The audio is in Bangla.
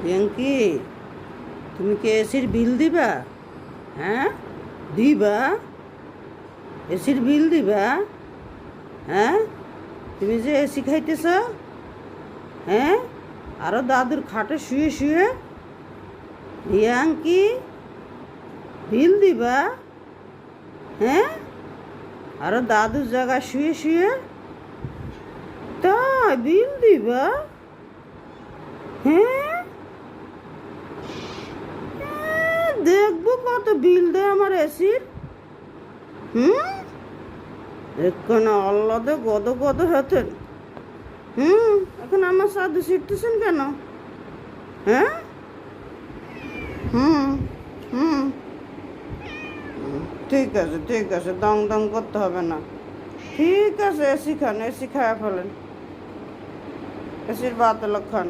পিঙ্কি, তুমি কি এসির বিল দিবা? হ্যাঁ, দিবা? এসির বিল দিবা? হ্যাঁ, তুমি যে এসি খাইতেছ, হ্যাঁ, আরো দাদুর খাটে শুয়ে শুয়ে, রিয়াঙ্কি, বিল দিবা? হ্যাঁ, আরো দাদুর জায়গায় শুয়ে শুয়ে, তাই বিল দিবা? হ্যাঁ, দেখবো কত বিল দেয় আমার এসির। এখানে আল্লাদে গদ গদ হতেন। এখন আমার সাথে শিখতেছেন কেন? হ্যাঁ, হুম হুম ঠিক আছে, ঠিক আছে, দং দং করতে হবে না। ঠিক আছে, এসি খান, এসি খাওয়া ফেলেন, এসির বাতলা খান।